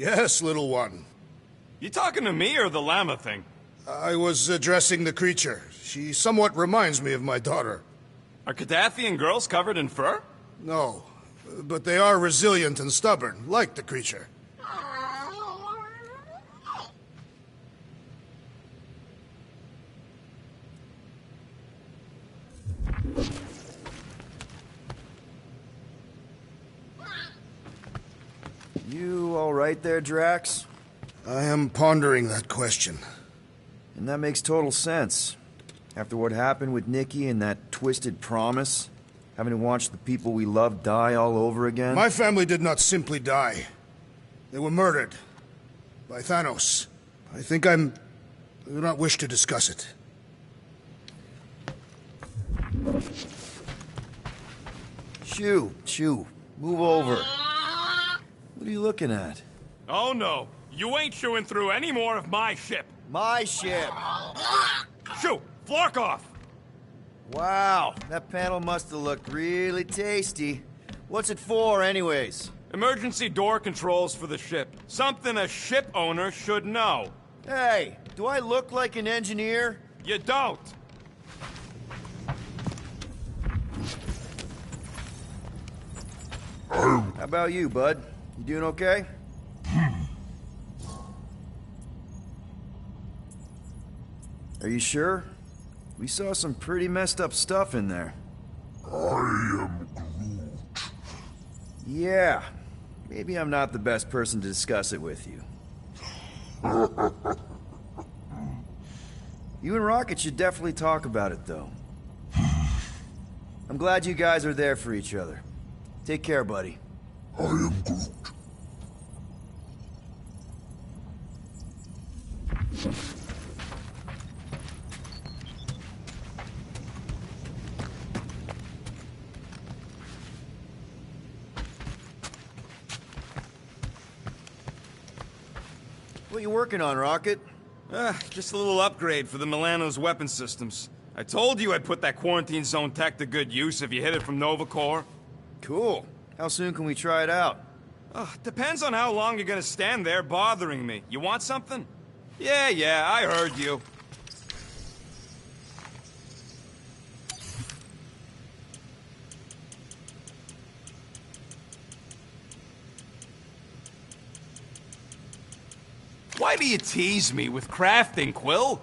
Yes, little one. You talking to me or the llama thing? I was addressing the creature. She somewhat reminds me of my daughter. Are Cadathian girls covered in fur? No, but they are resilient and stubborn, like the creature. You all right there, Drax? I am pondering that question. And that makes total sense. After what happened with Nikki and that twisted promise, having to watch the people we love die all over again. My family did not simply die. They were murdered. By Thanos. I do not wish to discuss it. Shoo. Move over. What are you looking at? Oh no, you ain't chewing through any more of my ship. My ship! Shoo, flark off! Wow, that panel must have looked really tasty. What's it for, anyways? Emergency door controls for the ship. Something a ship owner should know. Hey, do I look like an engineer? You don't. How about you, bud? You doing okay? Are you sure? We saw some pretty messed up stuff in there. I am Groot. Yeah. Maybe I'm not the best person to discuss it with you. You and Rocket should definitely talk about it, though. I'm glad you guys are there for each other. Take care, buddy. I am Groot. What you working on, Rocket? Just a little upgrade for the Milano's weapon systems. I told you I'd put that quarantine zone tech to good use if you hit it from Nova Corps. Cool. How soon can we try it out? Depends on how long you're gonna stand there bothering me. You want something? Yeah, I heard you. Why do you tease me with crafting, Quill?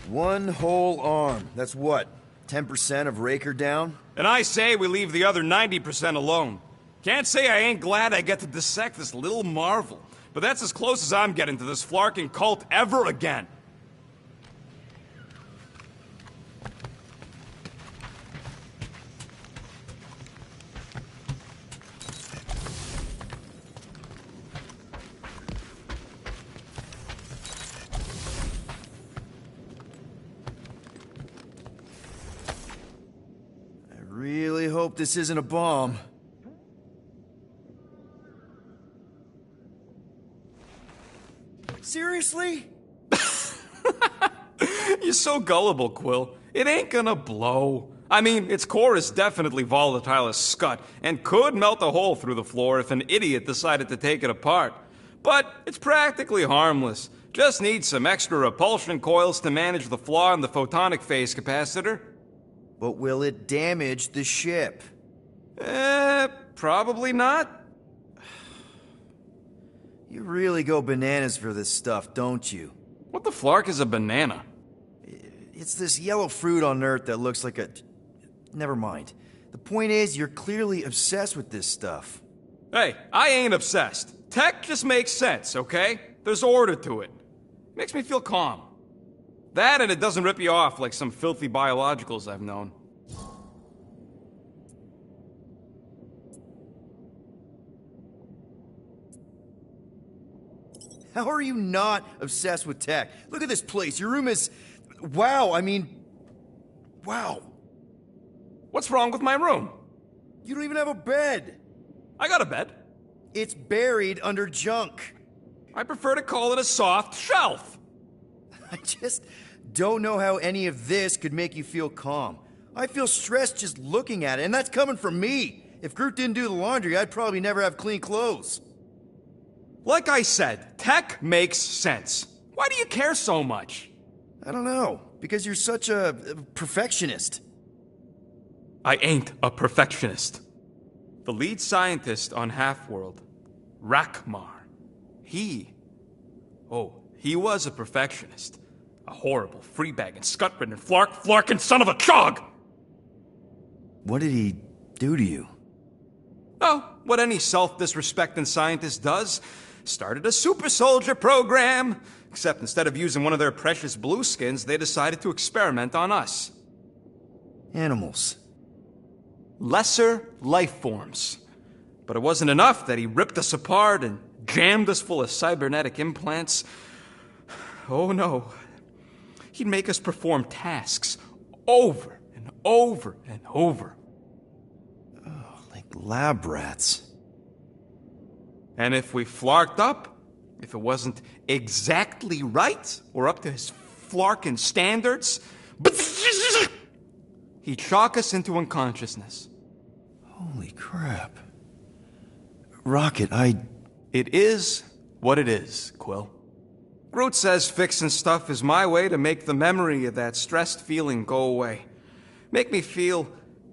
One whole arm. That's what? 10% of Raker down? And I say we leave the other 90% alone. Can't say I ain't glad I get to dissect this little marvel, but that's as close as I'm getting to this flarking cult ever again. Really hope this isn't a bomb. Seriously? You're so gullible, Quill. It ain't gonna blow. I mean, its core is definitely volatile as scut, and could melt a hole through the floor if an idiot decided to take it apart. But it's practically harmless. Just needs some extra repulsion coils to manage the flaw in the photonic phase capacitor. But will it damage the ship? Probably not. You really go bananas for this stuff, don't you? What the flark is a banana? It's this yellow fruit on Earth that looks like a... Never mind. The point is, you're clearly obsessed with this stuff. Hey, I ain't obsessed. Tech just makes sense, okay? There's order to it. Makes me feel calm. That and it doesn't rip you off like some filthy biologicals I've known. How are you not obsessed with tech? Look at this place. Your room is... Wow, I mean... Wow. What's wrong with my room? You don't even have a bed. I got a bed. It's buried under junk. I prefer to call it a soft shelf. I just don't know how any of this could make you feel calm. I feel stressed just looking at it, and that's coming from me. If Groot didn't do the laundry, I'd probably never have clean clothes. Like I said, tech makes sense. Why do you care so much? I don't know, because you're such a perfectionist. I ain't a perfectionist. The lead scientist on Half-World, Rakmar, he was a perfectionist. A horrible, free-bagging, scut-ridden, flarkin' son of a chog! What did he do to you? Oh, what any self-disrespecting scientist does. Started a super soldier program. Except instead of using one of their precious blueskins, they decided to experiment on us. Animals. Lesser life forms. But it wasn't enough that he ripped us apart and jammed us full of cybernetic implants. Oh no. He'd make us perform tasks over and over and over. Oh, like lab rats. And if we flarked up, if it wasn't exactly right or up to his flarkin' standards, he'd shock us into unconsciousness. Holy crap. Rocket, It is what it is, Quill. Groot says fixing stuff is my way to make the memory of that stressed feeling go away. Make me feel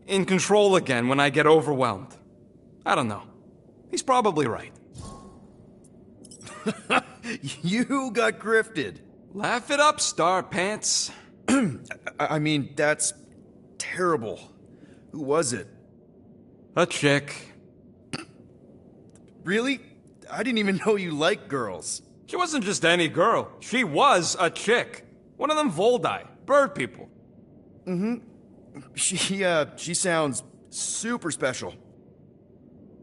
in control again when I get overwhelmed. I don't know. He's probably right. You got grifted. Laugh it up, Star Pants. I mean, that's terrible. Who was it? A chick. Really? I didn't even know you liked girls. She wasn't just any girl. She was a chick. One of them Voldi, bird people. She sounds super special.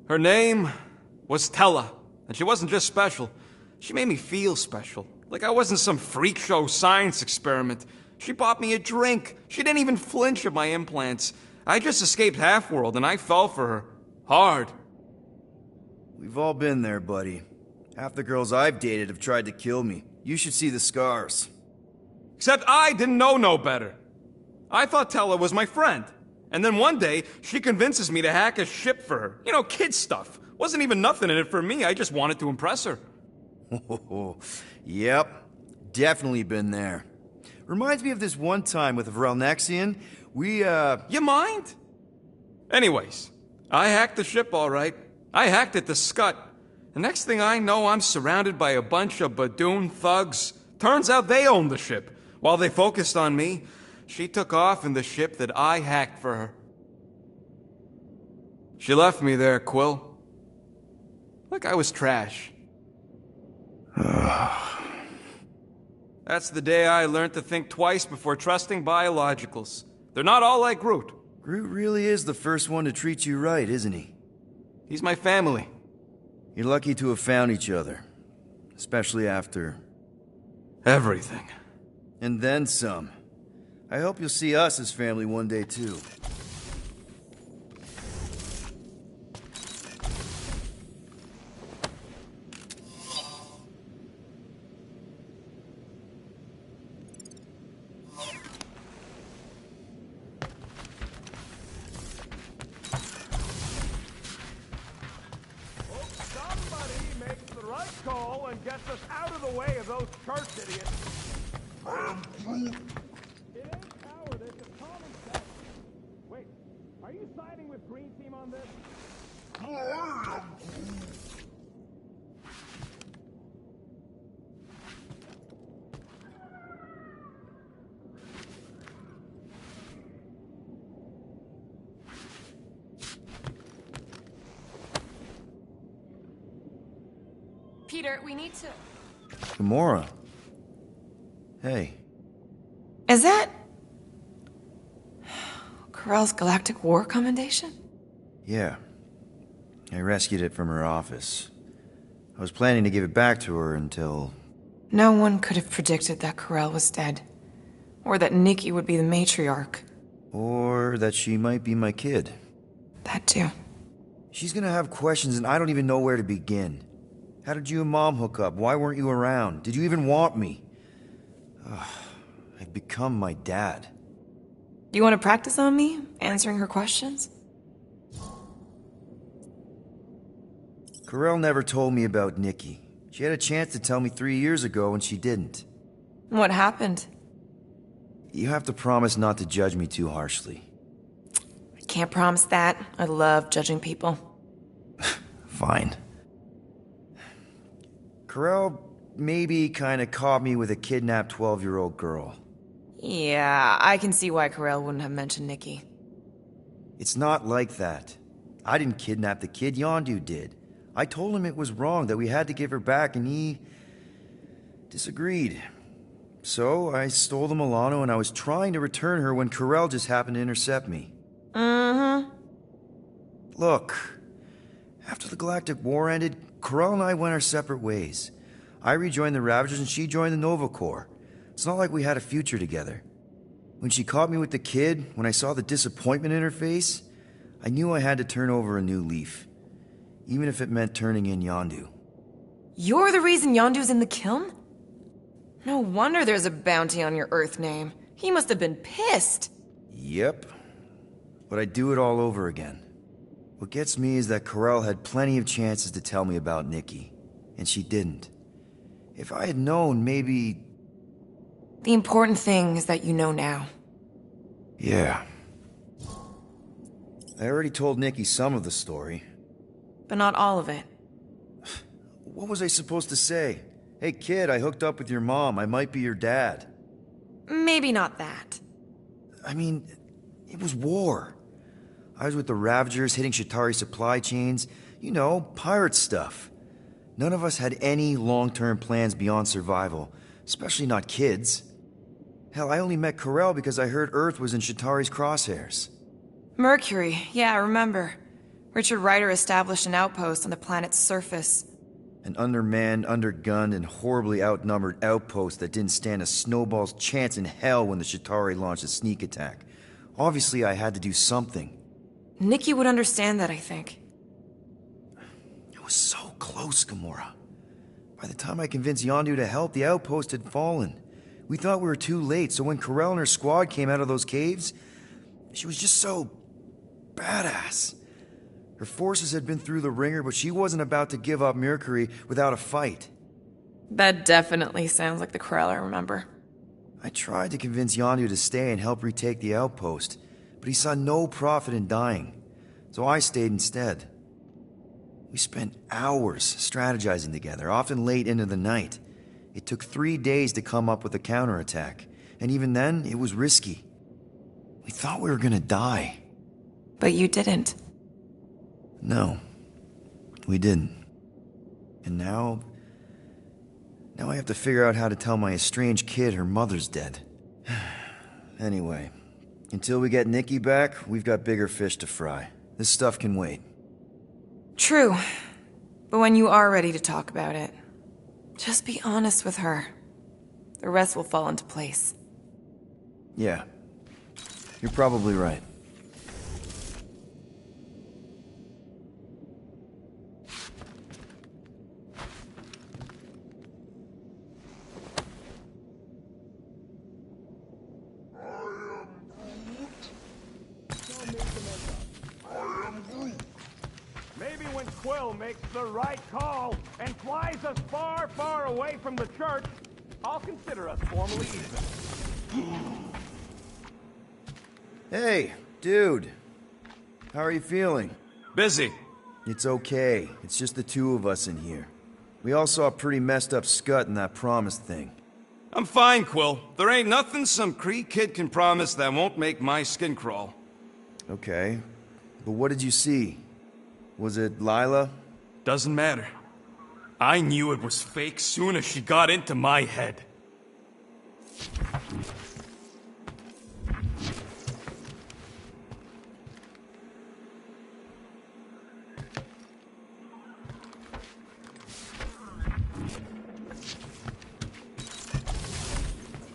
Her name was Tella, and she wasn't just special. She made me feel special, like I wasn't some freak show science experiment. She bought me a drink. She didn't even flinch at my implants. I just escaped Half-World, and I fell for her. Hard. We've all been there, buddy. Half the girls I've dated have tried to kill me. You should see the scars. Except I didn't know no better. I thought Tella was my friend. And then one day, she convinces me to hack a ship for her. You know, kid stuff. Wasn't even nothing in it for me. I just wanted to impress her. Yep. Definitely been there. Reminds me of this one time with Vrelnexian. You mind? Anyways, I hacked the ship all right. I hacked it to Scut. The next thing I know, I'm surrounded by a bunch of Badoon thugs. Turns out they owned the ship. While they focused on me, she took off in the ship that I hacked for her. She left me there, Quill. Like I was trash. That's the day I learned to think twice before trusting biologicals. They're not all like Groot. Groot really is the first one to treat you right, isn't he? He's my family. You're lucky to have found each other. Especially after... everything. And then some. I hope you'll see us as family one day, too. Call and gets us out of the way of those church idiots. It ain't cowardice, it's common sense. Wait, are you siding with Green Team on this? Peter, we need to... Gamora. Hey. Is that... Corell's Galactic War Commendation? Yeah. I rescued it from her office. I was planning to give it back to her until... No one could have predicted that Corell was dead. Or that Nikki would be the matriarch. Or that she might be my kid. That too. She's gonna have questions and I don't even know where to begin. How did you and Mom hook up? Why weren't you around? Did you even want me? I I've become my dad. Do you want to practice on me, answering her questions? Corell never told me about Nikki. She had a chance to tell me 3 years ago and she didn't. What happened? You have to promise not to judge me too harshly. I can't promise that. I love judging people. Fine. Corell maybe kinda caught me with a kidnapped 12-year-old girl. Yeah, I can see why Corell wouldn't have mentioned Nikki. It's not like that. I didn't kidnap the kid, Yondu did. I told him it was wrong, that we had to give her back, and he disagreed. So I stole the Milano and I was trying to return her when Corell just happened to intercept me. Mm-hmm. Look, after the Galactic War ended, Corell and I went our separate ways. I rejoined the Ravagers and she joined the Nova Corps. It's not like we had a future together. When she caught me with the kid, when I saw the disappointment in her face, I knew I had to turn over a new leaf. Even if it meant turning in Yondu. You're the reason Yondu's in the kiln? No wonder there's a bounty on your Earth name. He must have been pissed. Yep. But I'd do it all over again. What gets me is that Corell had plenty of chances to tell me about Nikki, and she didn't. If I had known, maybe... The important thing is that you know now. Yeah. I already told Nikki some of the story. But not all of it. What was I supposed to say? Hey kid, I hooked up with your mom. I might be your dad. Maybe not that. I mean, it was war. I was with the Ravagers hitting Shatari supply chains. You know, pirate stuff. None of us had any long-term plans beyond survival, especially not kids. Hell, I only met Corell because I heard Earth was in Shatari's crosshairs. Mercury, yeah, I remember. Richard Ryder established an outpost on the planet's surface. An undermanned, undergunned, and horribly outnumbered outpost that didn't stand a snowball's chance in hell when the Shatari launched a sneak attack. Obviously, I had to do something. Nikki would understand that, I think. It was so close, Gamora. By the time I convinced Yondu to help, the outpost had fallen. We thought we were too late, so when Corell and her squad came out of those caves, she was just so... badass. Her forces had been through the ringer, but she wasn't about to give up Mercury without a fight. That definitely sounds like the Corell I remember. I tried to convince Yondu to stay and help retake the outpost, but he saw no profit in dying, so I stayed instead. We spent hours strategizing together, often late into the night. It took 3 days to come up with a counterattack, and even then, it was risky. We thought we were gonna die. But you didn't. No, we didn't. And now I have to figure out how to tell my estranged kid her mother's dead. Anyway, until we get Nikki back, we've got bigger fish to fry. This stuff can wait. True. But when you are ready to talk about it, just be honest with her. The rest will fall into place. Yeah, you're probably right. Maybe when Quill makes the right call and flies us far, far away from the church, I'll consider us formally even. Hey, dude. How are you feeling? Busy. It's okay. It's just the two of us in here. We all saw a pretty messed up scut in that promise thing. I'm fine, Quill. There ain't nothing some Kree kid can promise that won't make my skin crawl. Okay. But what did you see? Was it Lila? Doesn't matter. I knew it was fake soon as she got into my head.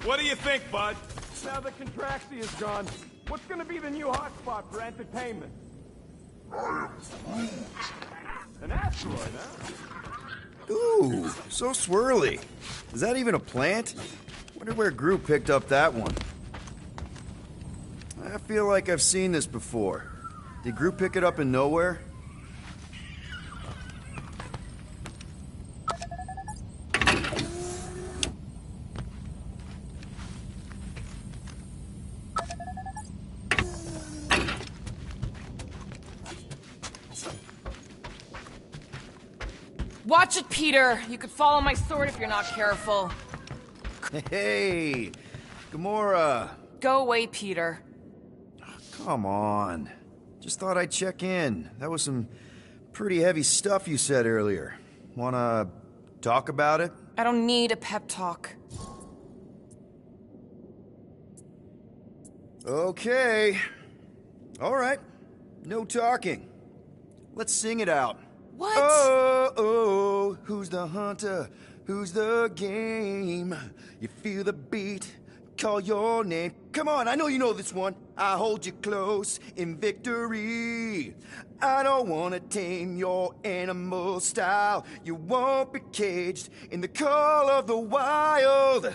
What do you think, bud? Now that Contraxi is gone, what's gonna be the new hotspot for entertainment? An asteroid, huh? Ooh, so swirly. Is that even a plant? What Wonder where Groot picked up that one. I feel like I've seen this before. Did Groot pick it up in nowhere? Watch it, Peter! You could fall on my sword if you're not careful. Hey! Gamora! Go away, Peter. Come on. Just thought I'd check in. That was some pretty heavy stuff you said earlier. Wanna talk about it? I don't need a pep talk. Okay. Alright. No talking. Let's sing it out. What? Oh, oh, who's the hunter? Who's the game? You feel the beat, call your name. Come on, I know you know this one. I hold you close in victory. I don't wanna tame your animal style. You won't be caged in the call of the wild.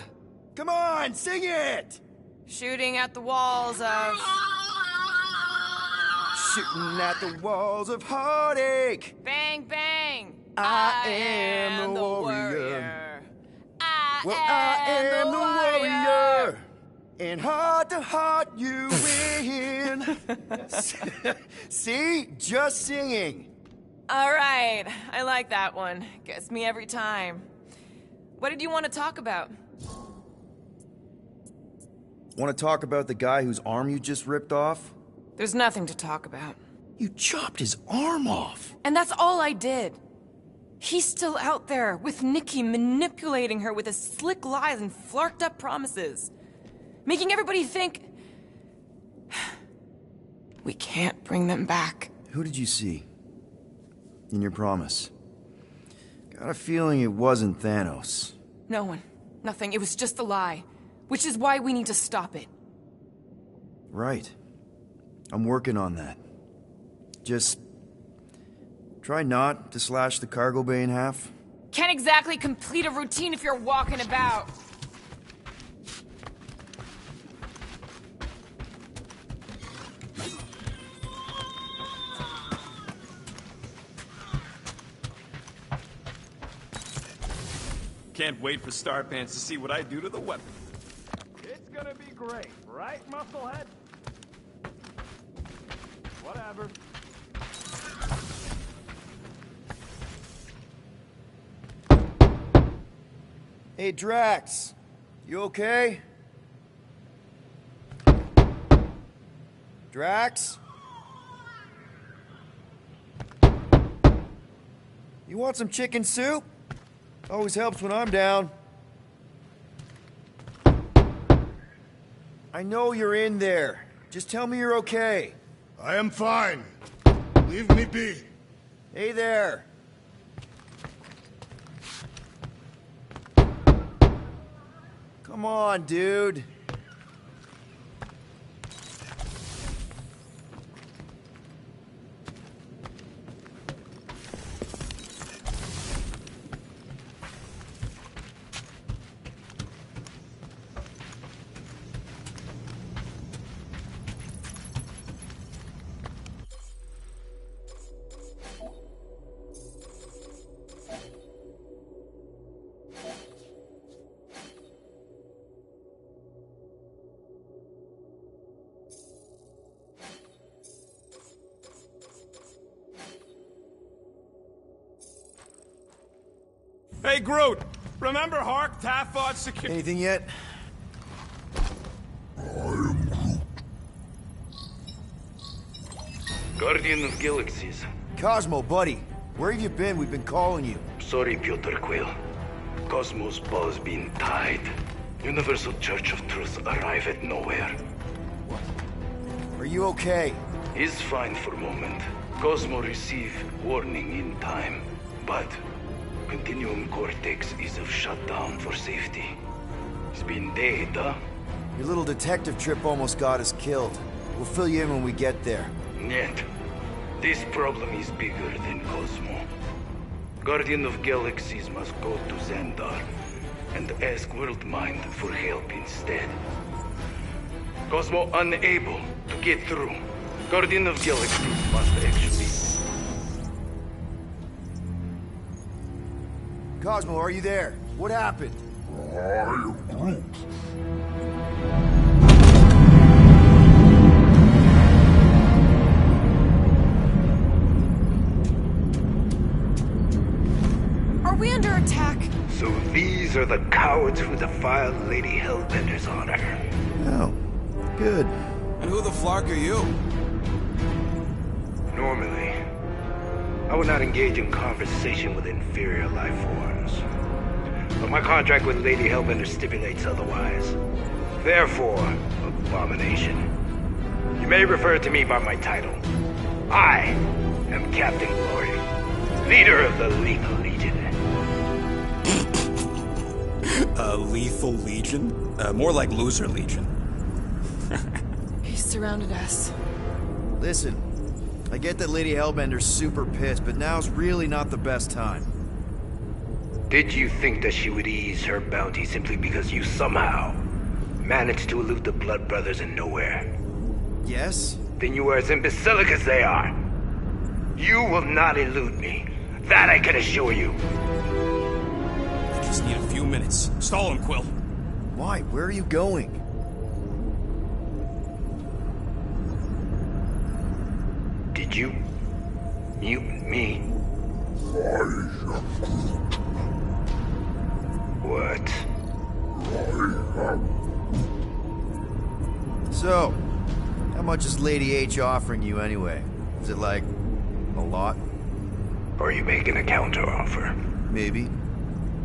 Come on, sing it! Shooting at the walls of... Shooting at the walls of heartache. Bang, bang! I am the warrior. I am the warrior. And heart to heart you win. See? Just singing. All right, I like that one. Gets me every time. What did you want to talk about? Want to talk about the guy whose arm you just ripped off? There's nothing to talk about. You chopped his arm off. And that's all I did. He's still out there with Nikki manipulating her with his slick lies and flarked up promises. Making everybody think... we can't bring them back. Who did you see? In your promise? Got a feeling it wasn't Thanos. No one. Nothing. It was just a lie. Which is why we need to stop it. Right. I'm working on that. Just... try not to slash the cargo bay in half. Can't exactly complete a routine if you're walking about. Can't wait for Starpants to see what I do to the weapon. It's gonna be great, right, Musclehead? Whatever. Hey, Drax. You okay? Drax? You want some chicken soup? Always helps when I'm down. I know you're in there. Just tell me you're okay. I am fine. Leave me be. Hey there. Come on, dude. Hey, Groot! Remember Hark, Taffod, Security... Anything yet? Guardian of Galaxies. Cosmo, buddy. Where have you been? We've been calling you. Sorry, Piotr Quill. Cosmos ball's been tied. Universal Church of Truth arrive at nowhere. Are you okay? He's fine for moment. Cosmo receive warning in time. But Continuum Cortex is of shutdown for safety. It's been dead, huh? Your little detective trip almost got us killed. We'll fill you in when we get there. Yet, this problem is bigger than Cosmo. Guardian of Galaxies must go to Xandar. and ask Worldmind for help instead. Cosmo unable to get through. Guardian of Galaxies must actually... Cosmo, are you there? What happened? I am Groot. Are we under attack? So these are the cowards who defiled Lady Hellbender's honor. Oh, good. And who the flark are you? Normally, I would not engage in conversation with inferior life forms. But my contract with Lady Hellbender stipulates otherwise. Therefore, abomination. You may refer to me by my title. I am Captain Glory, leader of the Lethal Legion. Lethal Legion? More like Loser Legion. He surrounded us. Listen, I get that Lady Hellbender's super pissed, but now's really not the best time. Did you think that she would ease her bounty simply because you somehow managed to elude the Blood Brothers in nowhere? Yes? Then you are as imbecilic as they are. You will not elude me. That I can assure you. I just need a few minutes. Stall him, Quill. Why? Where are you going? Did you mute me? I am Groot. What? I am... So, how much is Lady H offering you anyway? Is it like a lot? Are you making a counteroffer? Maybe.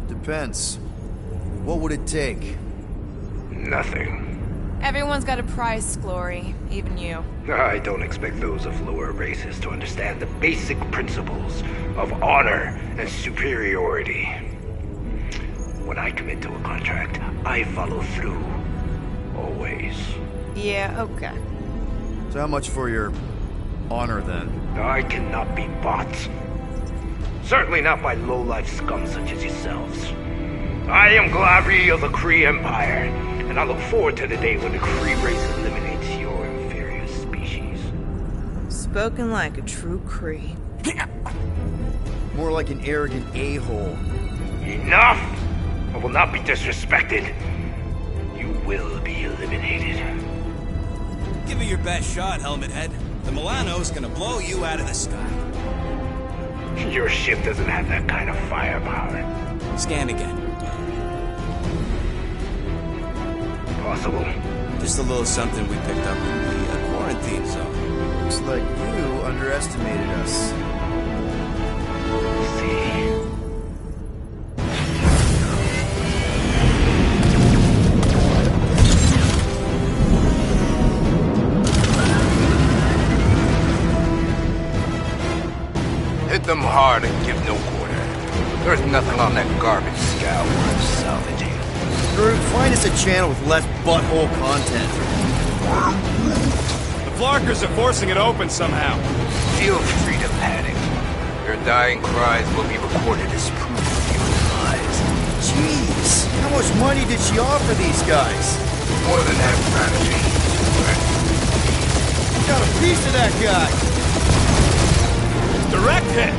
Depends. What would it take? Nothing. Everyone's got a price, Glory. Even you. I don't expect those of lower races to understand the basic principles of honor and superiority. When I commit to a contract, I follow through. Always. Yeah, okay. So how much for your honor then? I cannot be bought. Certainly not by low-life scum such as yourselves. I am Glavri of the Kree Empire, and I look forward to the day when the Kree race eliminates your inferior species. Spoken like a true Kree. More like an arrogant a-hole. Enough! I will not be disrespected. You will be eliminated. Give it your best shot, Helmet Head. The Milano's gonna blow you out of the sky. Your ship doesn't have that kind of firepower. Scan again. Possible. Just a little something we picked up in the quarantine zone. Looks like you underestimated us. See. Hit them hard and give no quarter. There's nothing on that garbage scow worth salvaging. Groot, find us a channel with less butthole content. The Flarkers are forcing it open somehow. Feel free to panic. Your dying cries will be recorded as proof of your lies. Jeez, how much money did she offer these guys? More than that strategy. Got a piece of that guy. Direct hit!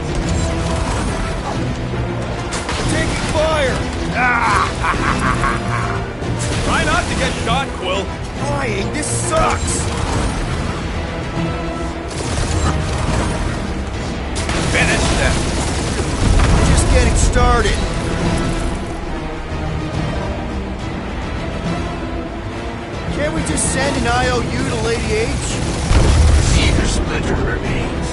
Taking fire. Try not to get shot, Quill. Flying, this sucks. Finish them. Just getting started. Can't we just send an IOU to Lady H? Fear splinter remains.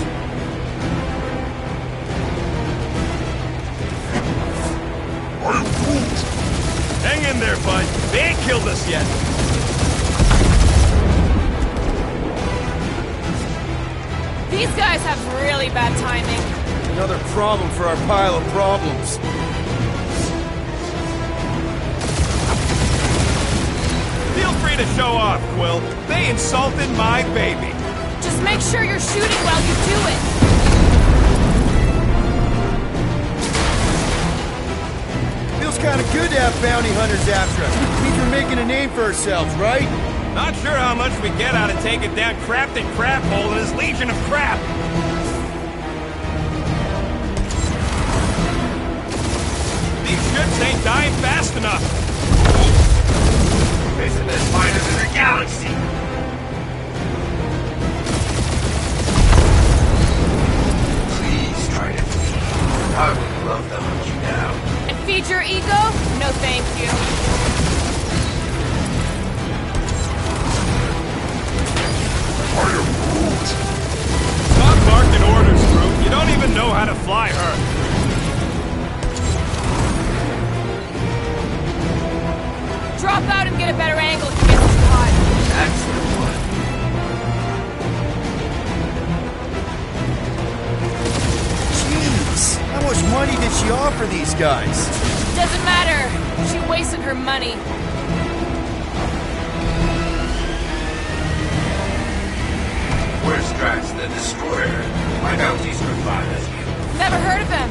I am Groot. Hang in there, bud. They ain't killed us yet. These guys have really bad timing. Another problem for our pile of problems. Feel free to show off, Quill. They insulted my baby. Just make sure you're shooting while you do it. Feels Feels kind of good to have bounty hunters after us. Means we're making a name for ourselves, right? Not sure how much we get out of taking down Crafton Craphole and his legion of crap. These ships ain't dying fast enough. Facing the spiders in the galaxy. Please try to flee. I would love to hunt you down. And feed your ego? No thank you. Stop barking orders, Groot. You don't even know how to fly her. Drop out and get a better angle if you get too hot. That's the one. Jeez, how much money did she offer these guys? Doesn't matter. She wasted her money. Where's Drax the Destroyer? My bounties for five as you. Never heard of him.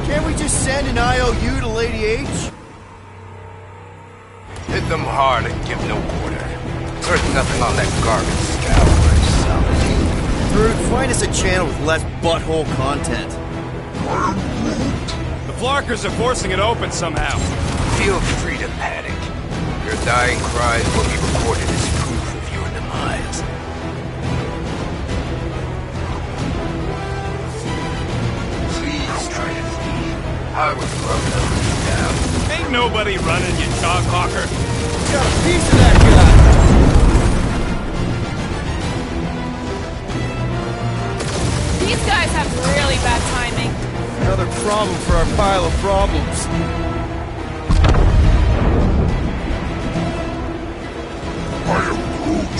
Can't we just send an IOU to Lady H? Hit them hard and give no quarter. There's nothing on that garbage scout worth salvaging. Groot, find us a channel with less butthole content. The Flarkers are forcing it open somehow. Feel free to panic. Your dying cries will be recorded as proof of your demise. Please try to flee. I would love to hunt you down. Ain't nobody running, you dog hawker. Got a piece of that guy! These guys have really bad timing. Another problem for our pile of problems. I am Groot.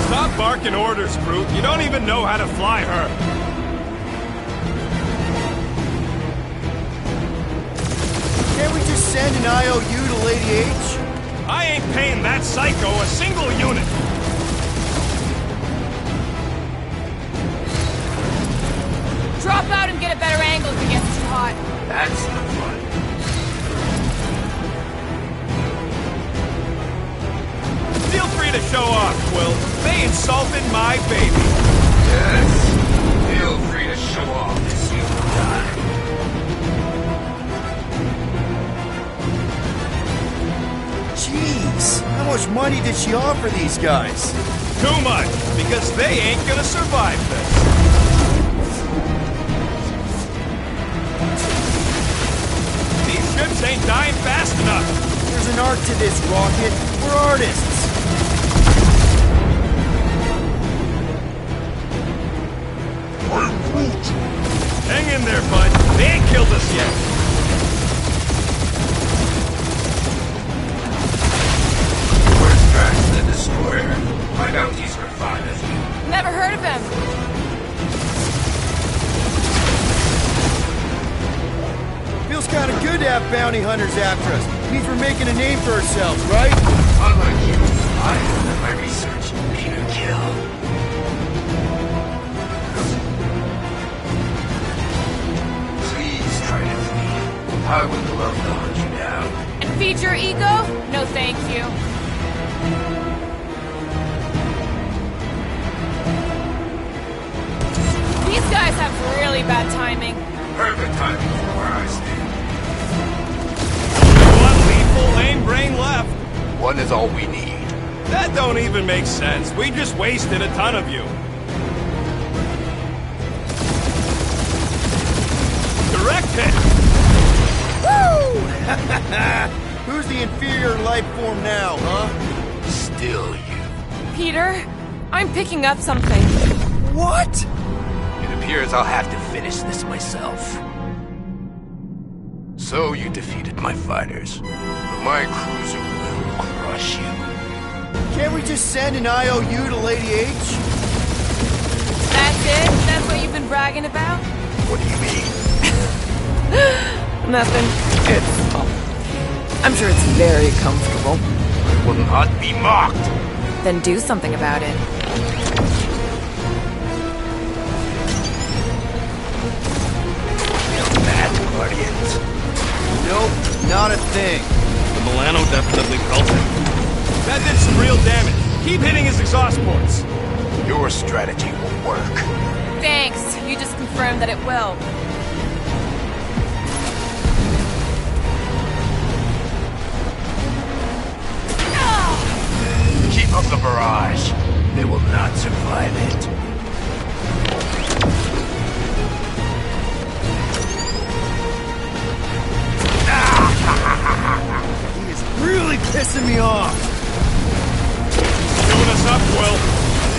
Stop barking orders, Groot. You don't even know how to fly her. Can't we just send an IOU to Lady H? I ain't paying that psycho a single unit. Drop out and get a better angle if it gets too hot. That's the fun. Feel free to show off, Quill. They insulted my baby. Yes. Feel free to show off as you die. Jeez, how much money did she offer these guys? Too much, because they ain't gonna survive this. These ships ain't dying fast enough. There's an art to this, Rocket. We're artists. I am Groot. Hang in there, bud. They ain't killed us yet. Where's Drax the Destroyer? My bounties for five as you. Never heard of him. Feels kind of good to have bounty hunters after us. Means we're making a name for ourselves, right? Unlike you, I have done my research. Aim and kill. Please try to flee. I would love to hunt you down. And feed your ego? No thank you. These guys have really bad timing. Perfect timing for where I stand. One lethal lame brain left. One is all we need. That don't even make sense. We just wasted a ton of you. Direct hit. Who's the inferior life form now, huh? Still you. Peter, I'm picking up something. What? It appears I'll have to finish this myself. So you defeated my fighters, but my cruiser will crush you. Can't we just send an IOU to Lady H? That's it? That's what you've been bragging about? What do you mean? Nothing. It's... I'm sure it's very comfortable. I will not be mocked. Then do something about it. thing. The Milano definitely felt it. That did some real damage. Keep hitting his exhaust ports. Your strategy will work. Thanks. You just confirmed that it will. Keep up the barrage. They will not survive it. He is really pissing me off. Doing us up, Will.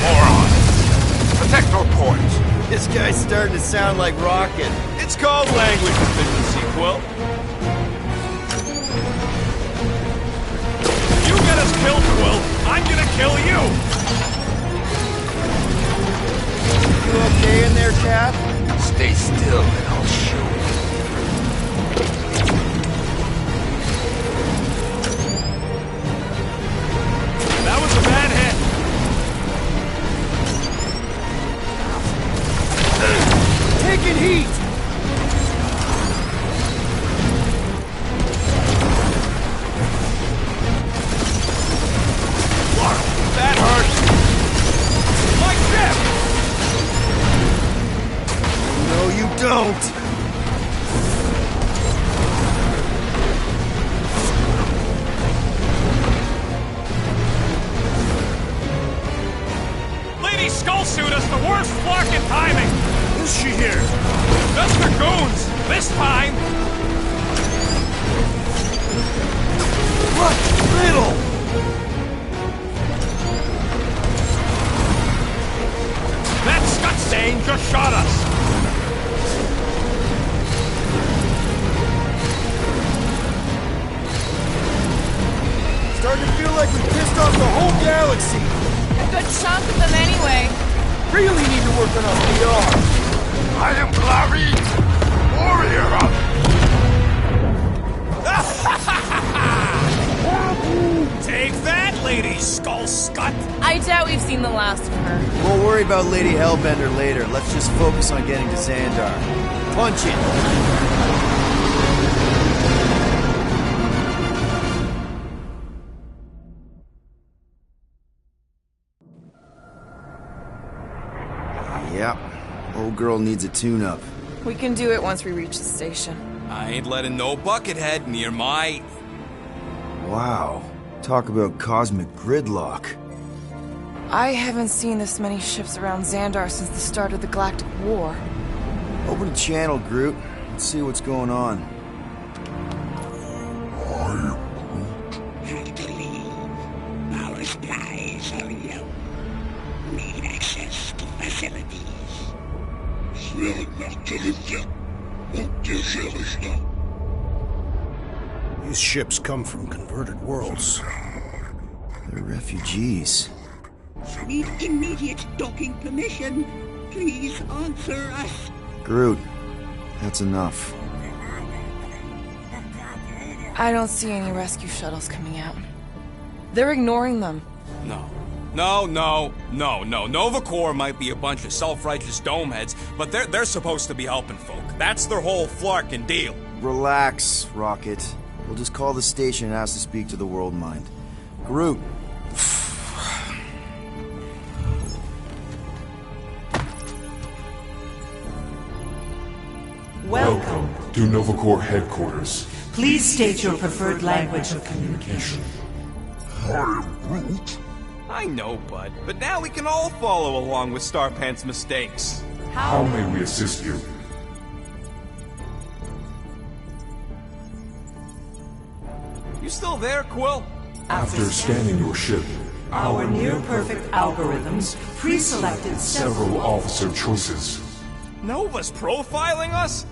Morons. Protect your ports. This guy's starting to sound like Rocket. It's called language efficiency, Quill. You get us killed, Quill. I'm gonna kill you. You okay in there, Cap? Stay still and I'll show you. That was a bad hit. Taking heat! That hurt. My ship! No, you don't! Lady Skullsuit has the worst flarkin' timing! Who's she here? Just the goons! This time! What? Little! That scut stain just shot us! Starting to feel like we pissed off the whole galaxy! A good chunk of them anyway. Really need to work on our PR! I am Clary, warrior of... Take that, Lady Skullscut! I doubt we've seen the last of her. We'll worry about Lady Hellbender later. Let's just focus on getting to Xandar. Punch it! Yep. Old girl needs a tune-up. We can do it once we reach the station. I ain't letting no buckethead near my... Wow. Talk about cosmic gridlock. I haven't seen this many ships around Xandar since the start of the Galactic War. Open a channel, Groot. Let's see what's going on. Have to leave. Our supplies are low. Need access to facilities. These ships come from converted worlds. They're refugees. Need immediate docking permission. Please answer us. Groot, that's enough. I don't see any rescue shuttles coming out. They're ignoring them. No. Nova Corps might be a bunch of self-righteous domeheads, but they're supposed to be helping folk. That's their whole flarkin' deal. Relax, Rocket. We'll just call the station and ask to speak to the World Mind. Groot. Welcome to Nova Corps headquarters. Please state your preferred language of communication. I know, Bud, but now we can all follow along with Starpant's mistakes. How may we assist you? You still there, Quill? After scanning your ship, Our near-perfect algorithms pre-selected several officer choices. Nova's profiling us?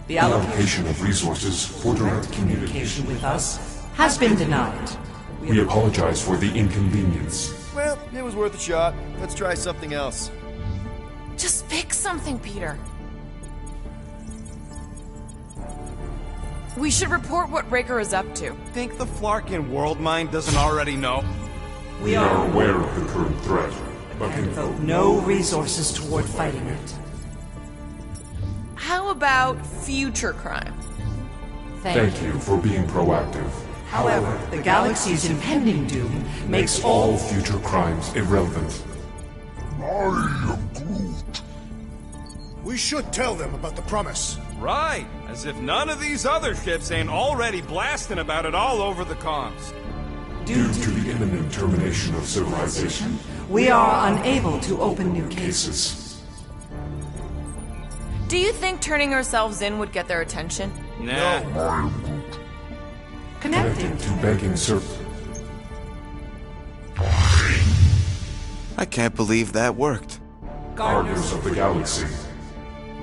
The Allocation of resources for direct communication. communication with us has been denied. We apologize for the inconvenience. Well, it was worth a shot. Let's try something else. Just pick something, Peter. We should report what Raker is up to. Think the Flarkin World Mind doesn't already know? We are aware of the current threat, but can Devote no resources toward fighting it. How about future crime? Thank you for being proactive. However, the galaxy's impending doom makes All future crimes irrelevant. I am Groot. We should tell them about the promise. Right, as if none of these other ships ain't already blasting about it all over the comms. Due to the imminent termination of civilization, we are unable to open new cases. cases. Do you think turning ourselves in would get their attention? Nah. I am Groot. Connecting. To begging sir. I can't believe that worked. Guardians of the Galaxy.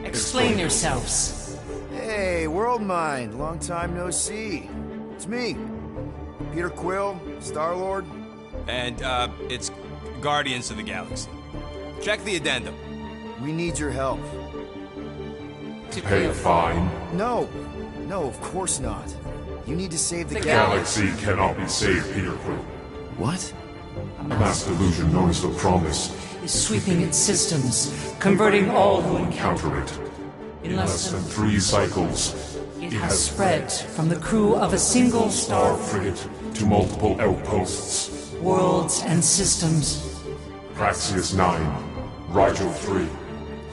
Explain yourselves. Hey, World Mind, long time no see. It's me, Peter Quill, Star-Lord. And, it's Guardians of the Galaxy. Check the addendum. We need your help. Pay a fine. No, of course not. You need to save the Galaxy cannot be saved, Peter Quill. What? A mass delusion known as the Promise. Is sweeping its systems, converting all who encounter Counter it. in less than 3 cycles, it has spread from the crew of a single Star star, frigate to multiple outposts. worlds and systems. Praxius 9, Rigel 3.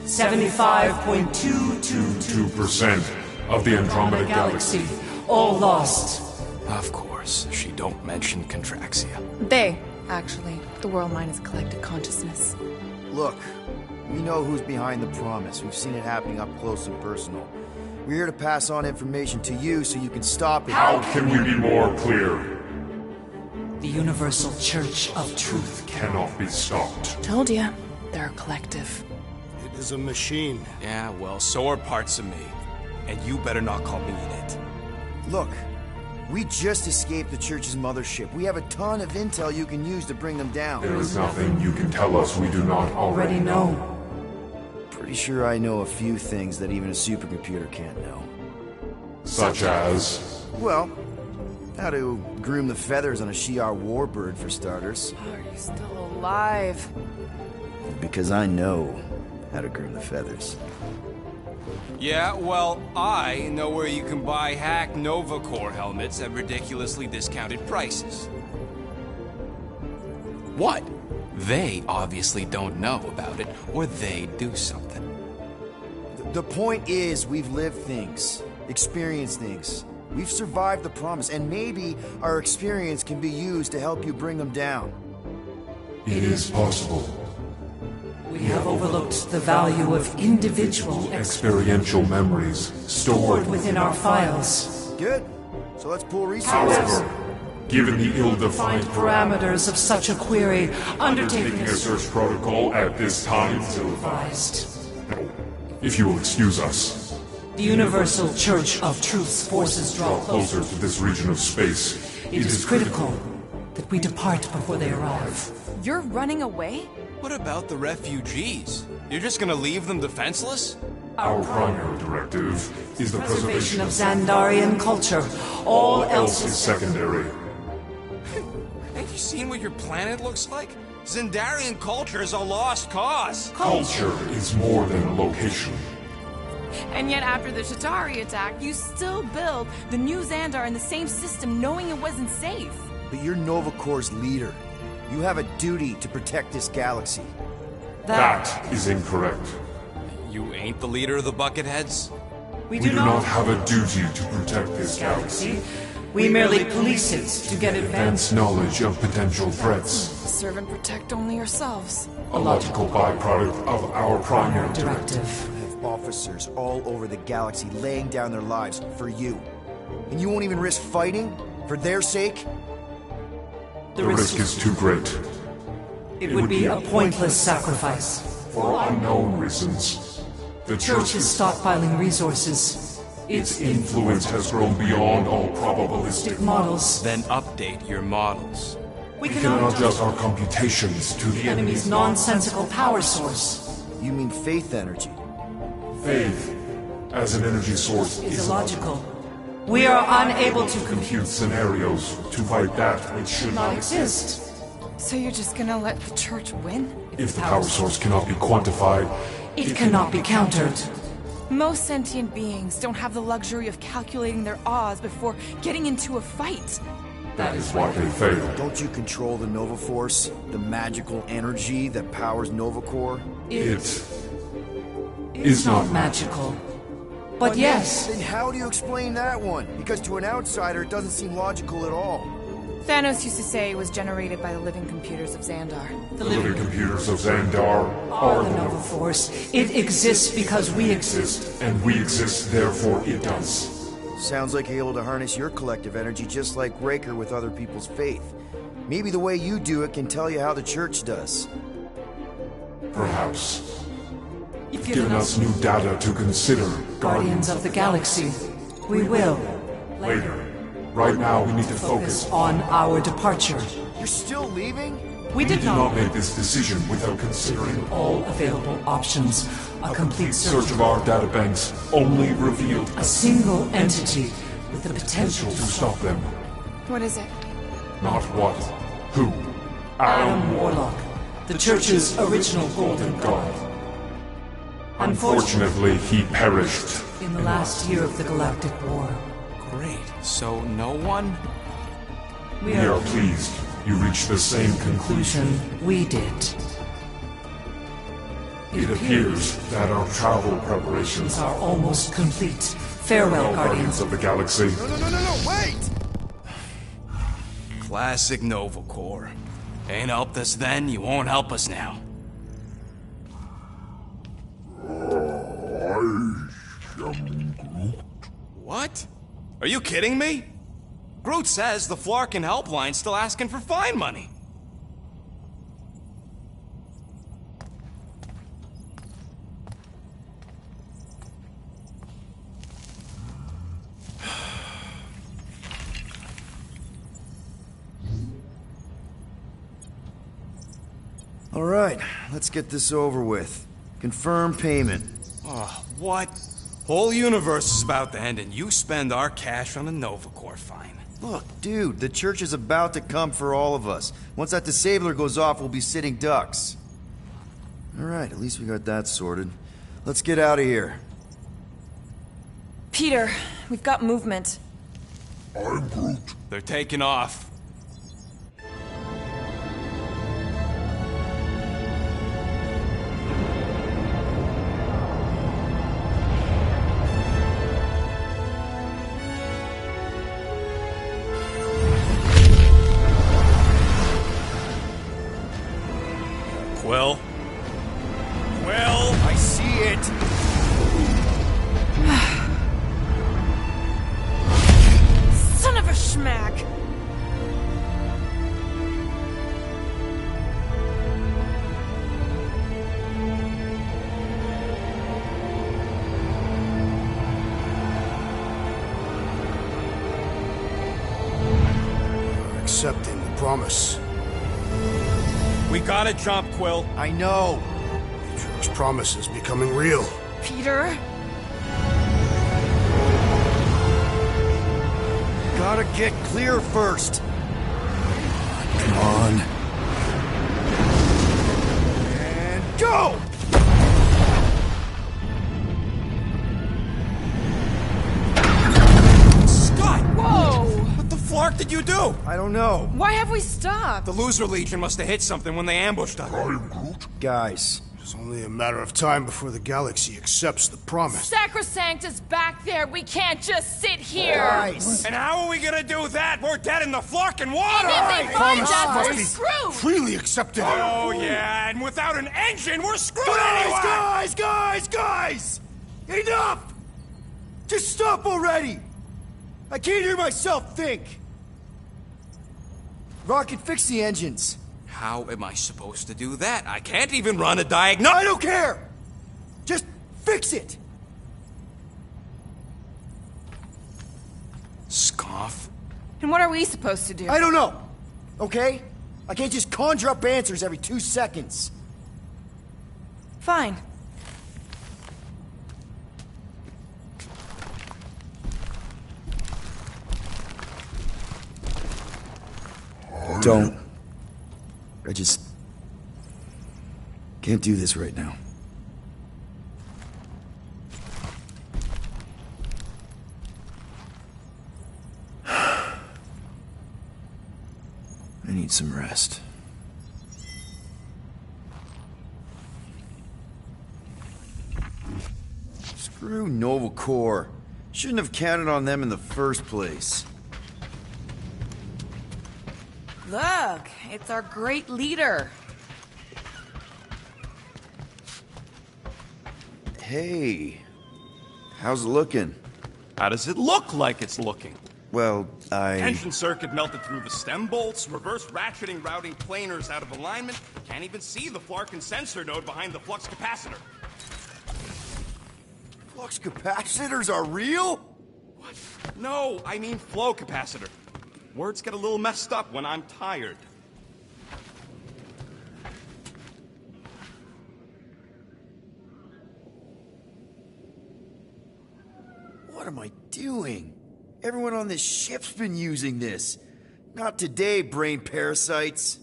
75.222 2% of the Andromeda Galaxy. galaxy, all lost. Of course, she don't mention Contraxia. They, actually. The world mind is collective consciousness. Look, we know who's behind the promise. We've seen it happening up close and personal. We're here to pass on information to you so you can stop it. How can we be more clear? The Universal Church of Truth. Cannot be stopped. Told ya. They're a collective. It is a machine. Yeah, well, so are parts of me. And you better not call me in it. Look, we just escaped the Church's mothership. We have a ton of intel you can use to bring them down. There is nothing you can tell us we do not Already already know. Pretty sure I know a few things that even a supercomputer can't know. Such as... Well, how to groom the feathers on a Shi'ar warbird, for starters. Are you still alive? Because I know how to groom the feathers. Yeah, well, I know where you can buy hack Nova Core helmets at ridiculously discounted prices. What? They obviously don't know about it, or they do something. The point is, we've lived things, experienced things. We've survived the promise, and maybe our experience can be used to help you bring them down. It is possible. We have overlooked the value of individual Experiential memories stored within our files. Good. So let's pool resources. However, given the ill-defined Parameters of such a query, undertaking taking a search protocol at this time, advised. if you will excuse us, The Universal Church of Truth's forces draw closer. closer to this region of space, It is critical that we depart before they arrive. You're running away? What about the refugees? You're just gonna leave them defenseless? Our primary directive is the Preservation preservation of of Xandarian culture. All else else is secondary. Ain't you seen what your planet looks like? Xandarian culture is a lost cause. Culture is more than a location. And yet after the Shatari attack, you still build the new Xandar in the same system knowing it wasn't safe. But you're Nova Corps' leader. You have a duty to protect this galaxy. That is incorrect. You ain't the leader of the Bucketheads? we We do not have a duty to protect this galaxy. We merely police it to get Advance knowledge of potential threats. Serve and protect only yourselves. A logical byproduct of our primary directive. directive. You have officers all over the galaxy laying down their lives for you. And you won't even risk fighting? For their sake? The risk is too great. It would be a pointless sacrifice. For unknown reasons. The Church is stockpiling resources. Its influence has grown beyond all probabilistic. Models. Then update your models. We We can cannot adjust our computations to the enemy's nonsensical power source. You mean faith energy? faith as an energy source Is is illogical. We are unable to compute scenarios to fight that which should not not exist. So you're just gonna let the church win? If the power source cannot be quantified, It cannot be countered. Most sentient beings don't have the luxury of calculating their odds before getting into a fight. That is why they fail. Don't you control the Nova Force? The magical energy that powers Nova Corps? It is not magical. But yes. Then how do you explain that one? Because to an outsider, it doesn't seem logical at all. Thanos used to say it was generated by the living computers of Xandar. The living computers of Xandar Are the Nova Force. It exists because we exist. and we exist, therefore it does. Sounds like you're able to harness your collective energy just like Raker with other people's faith. Maybe the way you do it can tell you how the Church does. Perhaps. You've given us new data to consider, Guardians of the Galaxy. We will. Later. Right now, we need to focus on our departure. You're still leaving? We did not make this decision without considering all available options. A complete search of our databanks only revealed a single entity with the potential to stop them. What is it? Not what, who. Adam Warlock, the Church's original Golden God. Unfortunately, he perished In the last year of the Galactic War. Great. So no one? We are pleased you reached the same conclusion we did. It appears that our travel preparations are almost complete. Farewell, Guardians of the Galaxy. No, wait! Classic Nova Corps. Ain't helped us then, you won't help us now. I am Groot. What? Are you kidding me? Groot says the Flarkin helpline's still asking for fine money. All right, let's get this over with. Confirm payment. Oh, what? Whole universe is about to end and you spend our cash on a Nova Corps fine. Look, dude, the Church is about to come for all of us. Once that disabler goes off, we'll be sitting ducks. All right, at least we got that sorted. Let's get out of here. Peter, we've got movement. I'm Groot. They're taking off. Quill? Quill? I see it! Son of a schmack! Accepting the promise. We gotta jump, Quill. I know. This promise is becoming real. Peter? Gotta get clear first. Come on. And go! Scott! Whoa! What the flark did you do? I don't know. Why have we stopped? The Loser Legion must have hit something when they ambushed us. I'm Groot. Guys, It's only a matter of time before the galaxy accepts the promise. Sacrosanct is back there. We can't just sit here. guys. And how are we gonna do that? We're dead in the flarkin' water! And if they find us, must we're be screwed. freely accepted. Oh, yeah, and without an engine, we're screwed Guys, anyway! guys! Enough! Just stop already! I can't hear myself think! Rocket, fix the engines. How am I supposed to do that? I can't even run a diagnostic. I don't care! Just fix it! Scoff. And what are we supposed to do? I don't know, okay? I can't just conjure up answers every 2 seconds. Fine. Don't. I just can't do this right now. need some rest. Screw Nova Corps. Shouldn't have counted on them in the first place. Look, it's our great leader. Hey, how's it looking? How does it look like it's looking? Well, Tension circuit melted through the stem bolts, reverse ratcheting routing planers out of alignment. Can't even see the Flarkin sensor node behind the flux capacitor. Flux capacitors are real? What? No, I mean flow capacitor. Words get a little messed up when I'm tired. What am I doing? Everyone on this ship's been using this. Not today, brain parasites.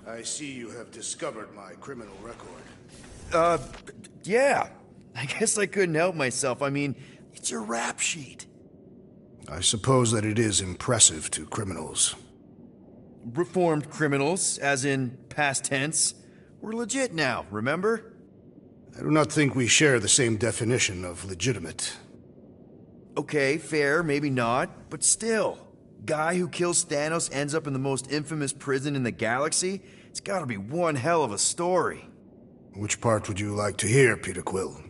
I see you have discovered my criminal record. Yeah. I guess I couldn't help myself. I mean, it's your rap sheet. I suppose that it is impressive to criminals. Reformed criminals, as in past tense. We're legit now, remember? I do not think we share the same definition of legitimate. Okay, fair, maybe not, but still. Guy who kills Thanos ends up in the most infamous prison in the galaxy? It's gotta be one hell of a story. Which part would you like to hear, Peter Quill?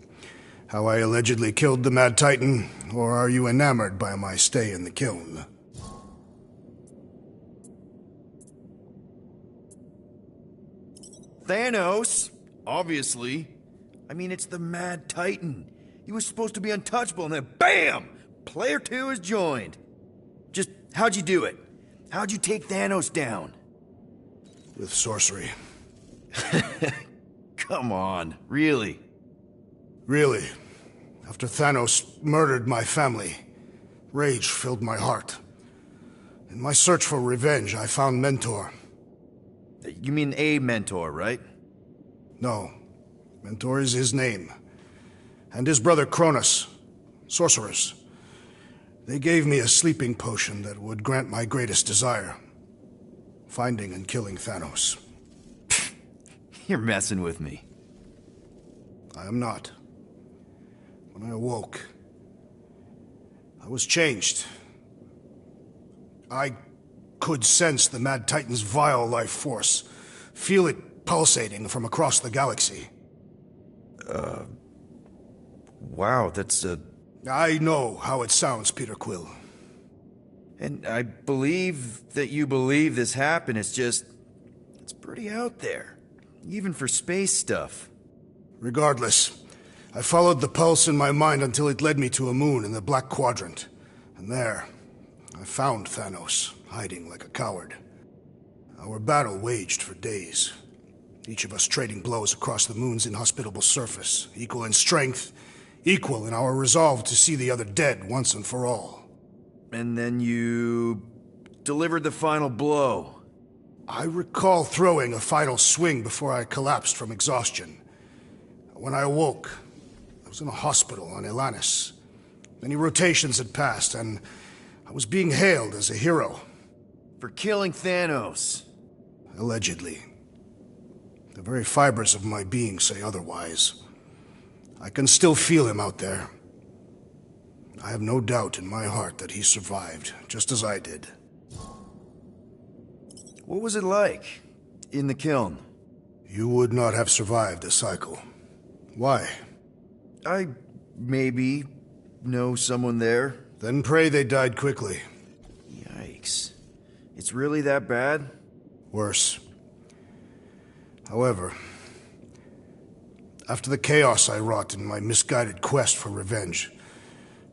How I allegedly killed the Mad Titan, or are you enamored by my stay in the kiln? Thanos, obviously. I mean, it's the Mad Titan. He was supposed to be untouchable, and then BAM! Player 2 is joined. Just, how'd you do it? How'd you take Thanos down? With sorcery. Come on, really? Really. After Thanos murdered my family, rage filled my heart. In my search for revenge, I found Mentor. You mean a mentor, right? No. Mentor is his name. And his brother Cronus. Sorcerers. They gave me a sleeping potion that would grant my greatest desire. Finding and killing Thanos. You're messing with me. I am not. When I awoke, I was changed. I could sense the Mad Titan's vile life force, feel it pulsating from across the galaxy. Wow, that's I know how it sounds, Peter Quill. And I believe that you believe this happened. It's just, it's pretty out there. Even for space stuff. Regardless, I followed the pulse in my mind until it led me to a moon in the Black Quadrant. And there, I found Thanos, hiding like a coward. Our battle waged for days. Each of us trading blows across the moon's inhospitable surface, equal in strength, equal in our resolve to see the other dead once and for all. And then you delivered the final blow. I recall throwing a final swing before I collapsed from exhaustion. When I awoke, I was in a hospital on Elanis. Many rotations had passed, and I was being hailed as a hero. For killing Thanos. Allegedly. The very fibers of my being say otherwise. I can still feel him out there. I have no doubt in my heart that he survived, just as I did. What was it like? in the kiln. You would not have survived a cycle. Why? I maybe know someone there. Then pray they died quickly. Yikes. It's really that bad? Worse. However, after the chaos I wrought in my misguided quest for revenge,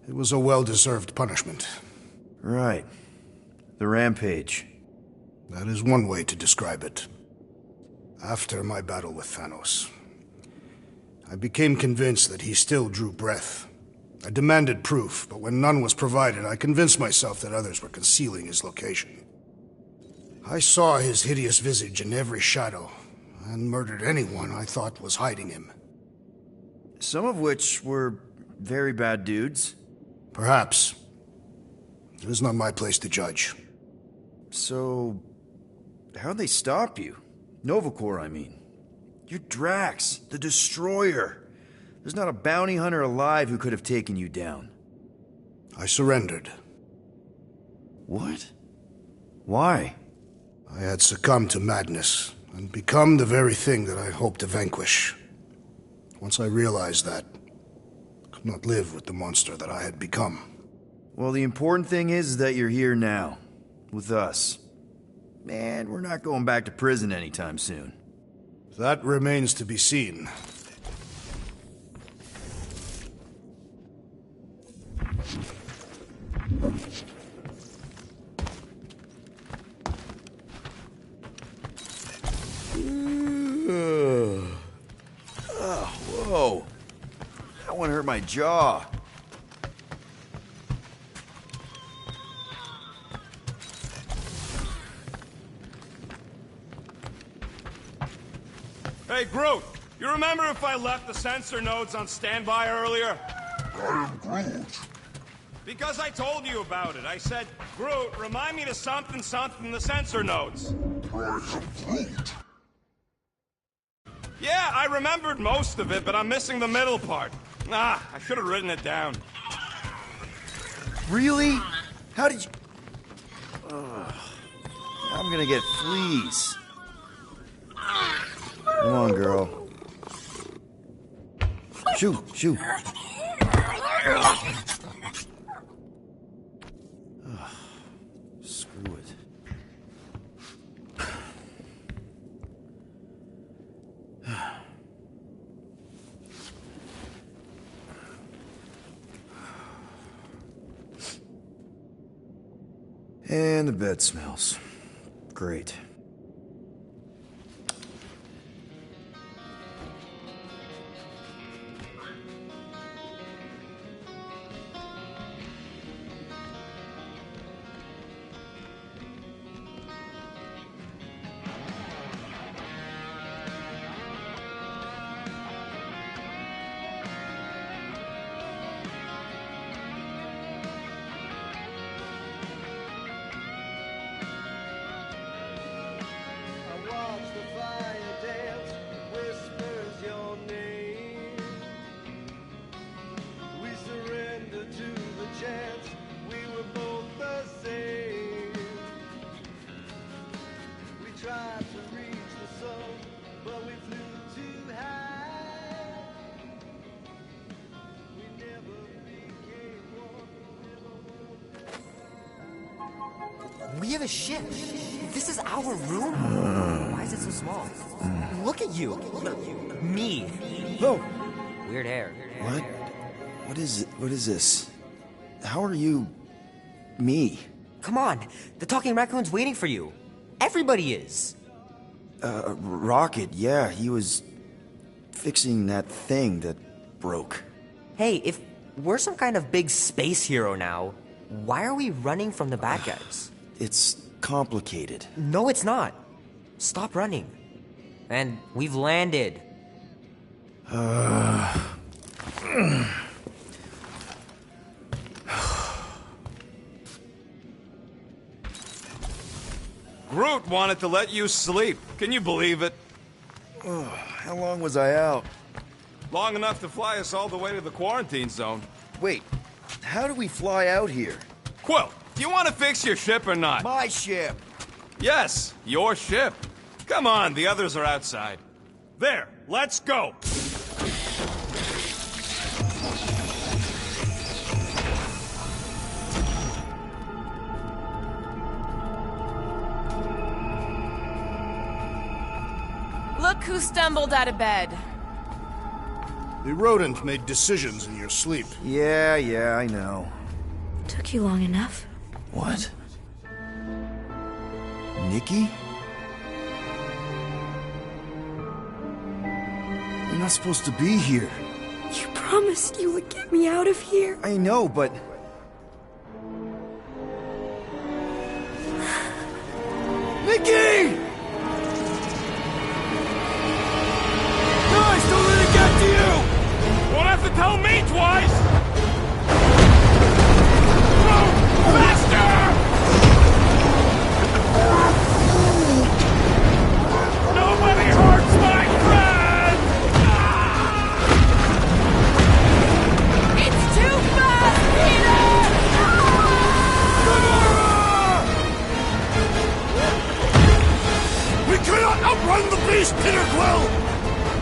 it was a well-deserved punishment. Right. The rampage. That is one way to describe it. After my battle with Thanos, I became convinced that he still drew breath. I demanded proof, but when none was provided, I convinced myself that others were concealing his location. I saw his hideous visage in every shadow, and murdered anyone I thought was hiding him. Some of which were very bad dudes. Perhaps. It is not my place to judge. So, how'd they stop you? Novacore, I mean. You're Drax, the Destroyer. There's not a bounty hunter alive who could have taken you down. I surrendered. What? Why? I had succumbed to madness, and become the very thing that I hoped to vanquish. Once I realized that, I could not live with the monster that I had become. Well, the important thing is that you're here now, with us. Man, we're not going back to prison anytime soon. That remains to be seen. Oh, whoa. That one hurt my jaw. Hey, Groot! You remember if I left the sensor nodes on standby earlier? I am Groot. Because I told you about it. I said, Groot, remind me to something the sensor nodes. I am Groot. Yeah, I remembered most of it, but I'm missing the middle part. Ah, I should have written it down. Really? How did you... I'm gonna get fleas. Come on, girl. Shoo, shoo. Screw it. And the bed smells. Great. We have a ship. This is our room? Why is it so small? Look at you. Me. Oh. Weird hair. What? What is this? How are you... me? Come on. The talking raccoon's waiting for you. Everybody is. Rocket, yeah, he was fixing that thing that broke. Hey, if we're some kind of big space hero now, why are we running from the bad guys? It's complicated. No, it's not. Stop running. And we've landed. Groot wanted to let you sleep. Can you believe it? How long was I out? Long enough to fly us all the way to the quarantine zone. Wait, how do we fly out here? Quill, do you want to fix your ship or not? My ship! Yes, your ship. Come on, the others are outside. There, let's go! Look who stumbled out of bed. The rodent made decisions in your sleep. Yeah, I know. Took you long enough. What? Nikki? You're not supposed to be here. You promised you would get me out of here. I know, but... Nikki! Guys, don't let it get to you! Won't have to tell me twice! Move! Faster! Nobody hurts my friend! It's too fast, Peter! We cannot outrun the beast, Peter Quill!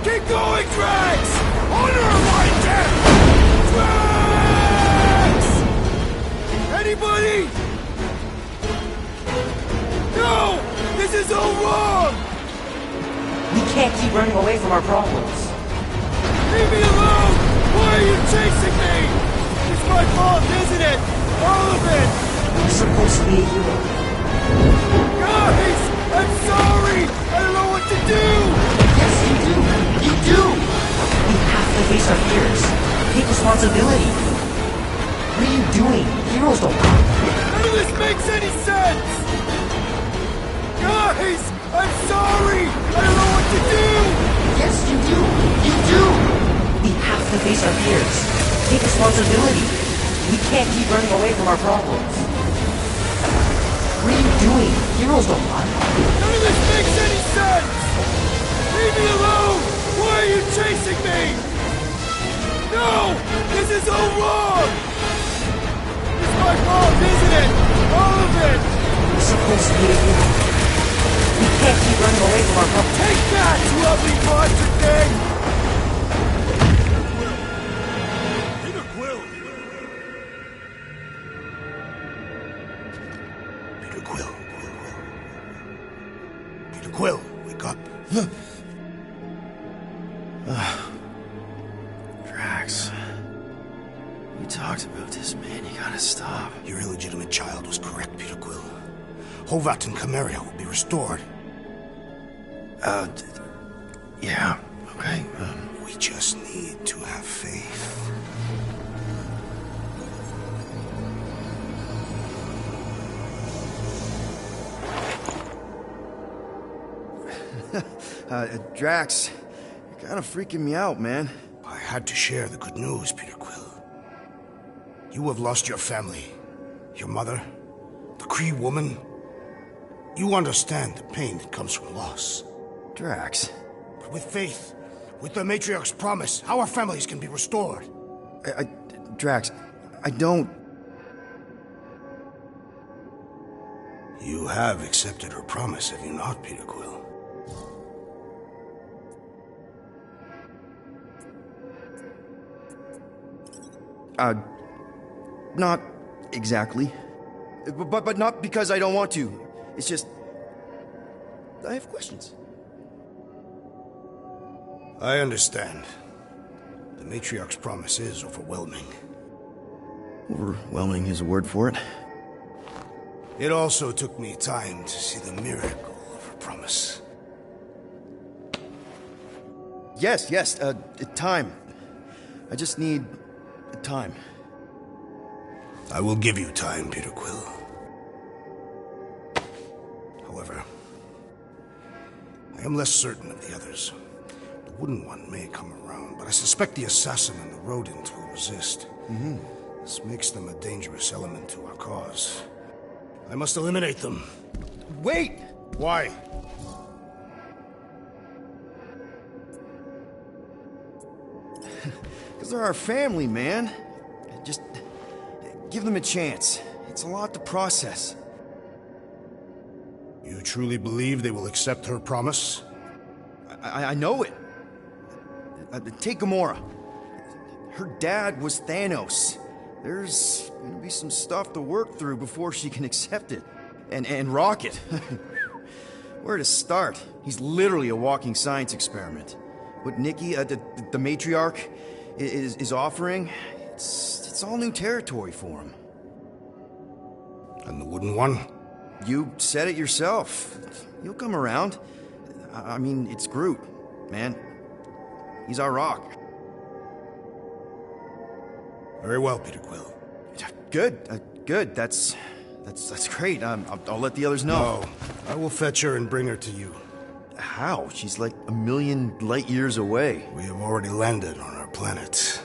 Keep going, Drax! Honor my death! Drax! Anybody? No! This is all wrong! We can't keep running away from our problems. Leave me alone! Why are you chasing me? It's my fault, isn't it? All of it! You're supposed to be a hero. Guys! I'm sorry! I don't know what to do! Yes, you do! You do! We have to face our fears. Take responsibility. What are you doing? Heroes don't run. None of this makes any sense! Guys! I'm sorry! I don't know what to do! Yes, you do! You do! We have to face our fears. Take responsibility. We can't keep running away from our problems. What are you doing? Heroes don't run. None of this makes any sense! Leave me alone! Why are you chasing me? No! This is all wrong! It's my fault, isn't it? All of it! We're supposed to be a hero. We can't keep running away from our problems. Take that, you ugly monster thing! Peter Quill! Peter Quill. Peter Quill, wake up. Drax. We talked about this, man. You gotta stop. Your illegitimate child was correct, Peter Quill. Hovat and Chimeria will be restored. Yeah, okay. We just need to have faith. Drax, you're kind of freaking me out, man. I had to share the good news, Peter Quill. You have lost your family, your mother, the Kree woman. You understand the pain that comes from loss. Drax. But with faith, with the Matriarch's promise, our families can be restored. Drax, I don't... You have accepted her promise, have you not, Peter Quill? Not exactly. But not because I don't want to. It's just... I have questions. I understand. The Matriarch's promise is overwhelming. Overwhelming is a word for it. It also took me time to see the miracle of her promise. Yes, time. I just need time. I will give you time, Peter Quill. However, I am less certain of the others. The Wooden One may come around, but I suspect the assassin and the rodent will resist. This makes them a dangerous element to our cause. I must eliminate them. Wait! Why? Because they're our family, man. Just give them a chance. It's a lot to process. You truly believe they will accept her promise? I know it. Take Gamora. Her dad was Thanos. There's gonna be some stuff to work through before she can accept it. And Rocket. Where to start? He's literally a walking science experiment. What Nikki, the matriarch, is offering, it's all new territory for him. And the wooden one? You said it yourself. He'll come around. I mean, it's Groot, man. He's our rock. Very well, Peter Quill. Good. That's great. I'll let the others know. No, I will fetch her and bring her to you. How? She's like a million light years away. We have already landed on our planet.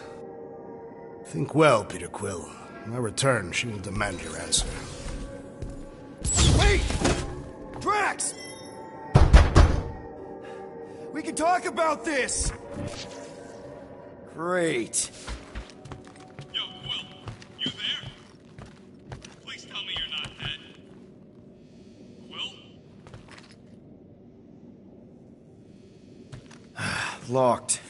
Think well, Peter Quill. When I return, she will demand your answer. Wait! Drax! We can talk about this! Great. Yo, Quill, you there? Please tell me you're not dead. Quill? Locked.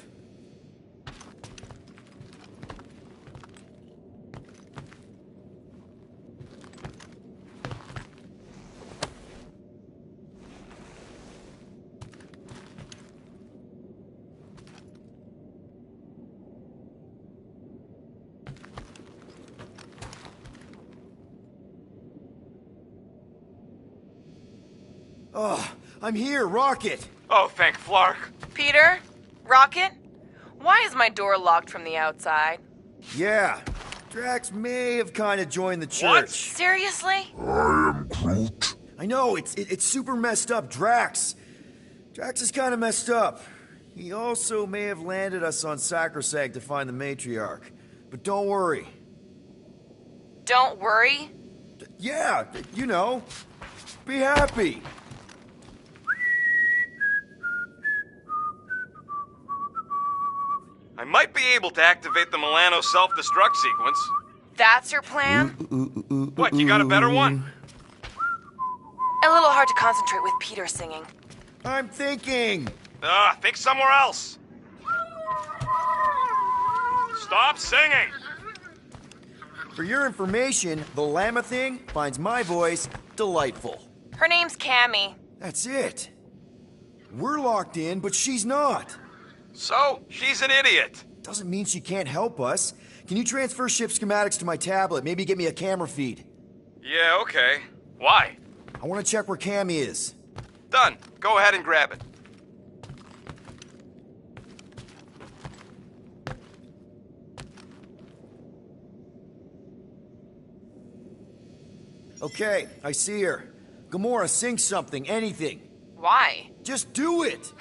Oh, I'm here, Rocket! Oh, thank Flark. Peter? Rocket? Why is my door locked from the outside? Yeah, Drax may have kind of joined the church. What? Seriously? I am Groot. I know, it's super messed up, Drax is kind of messed up. He also may have landed us on Sacrosanct to find the matriarch. But don't worry. Don't worry? Yeah, you know. Be happy. I might be able to activate the Milano self-destruct sequence. That's your plan? What, you got a better one? A little hard to concentrate with Peter singing. I'm thinking. Think somewhere else. Stop singing! For your information, the llama thing finds my voice delightful. Her name's Cammy. That's it. We're locked in, but she's not. So, she's an idiot. Doesn't mean she can't help us. Can you transfer ship schematics to my tablet? Maybe get me a camera feed. Yeah, okay. Why? I want to check where Cammy is. Done. Go ahead and grab it. Okay, I see her. Gamora, sing something, anything. Why? Just do it!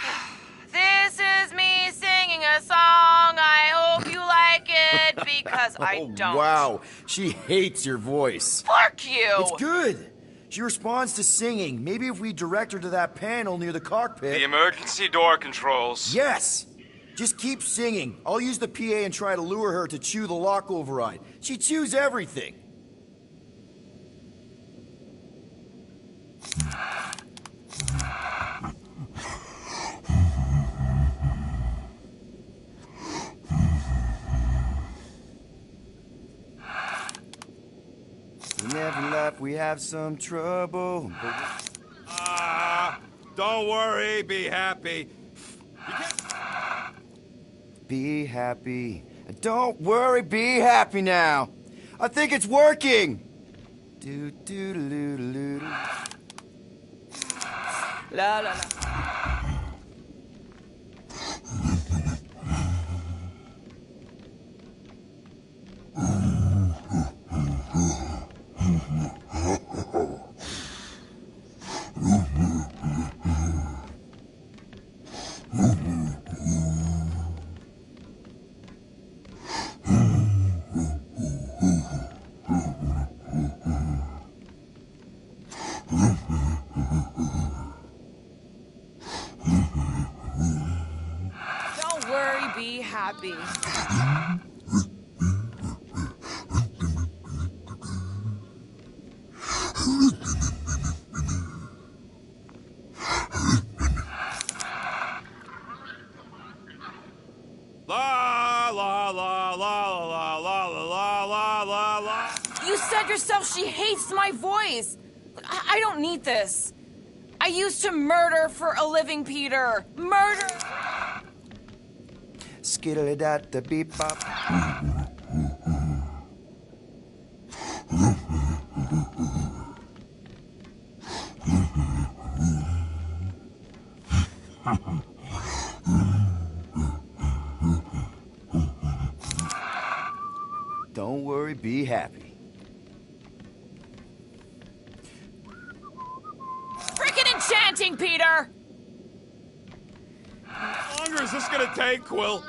This is me singing a song. I hope you like it because I don't. Wow, she hates your voice. Fuck you! It's good. She responds to singing. Maybe if we direct her to that panel near the cockpit. The emergency door controls. Yes! Just keep singing. I'll use the PA and try to lure her to chew the lock override. She chews everything. In every life we have some trouble. Don't worry, be happy. Be happy. Don't worry, be happy now. I think it's working. Do do do do do. La la la. Don't worry, be happy. la la la la la la. You said yourself she hates my voice. Look, I don't need this. I used to murder for a living, Peter. Murder! Skiddly-dat-da-beep-bop. Don't worry, be happy. Freaking enchanting, Peter! How longer is this gonna take, Quill?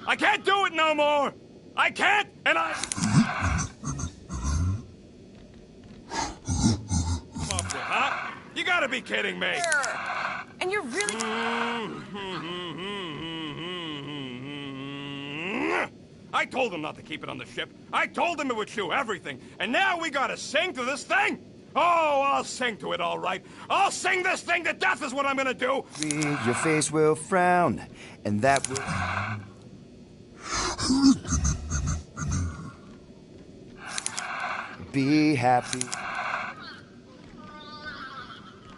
I can't do it no more! I can't, and I... Come up with, huh? You gotta be kidding me! And you're really... I told him not to keep it on the ship. I told him it would chew everything. And now we gotta sing to this thing? Oh, I'll sing to it, all right. I'll sing this thing to death is what I'm gonna do. Your face will frown, and that will... Be happy.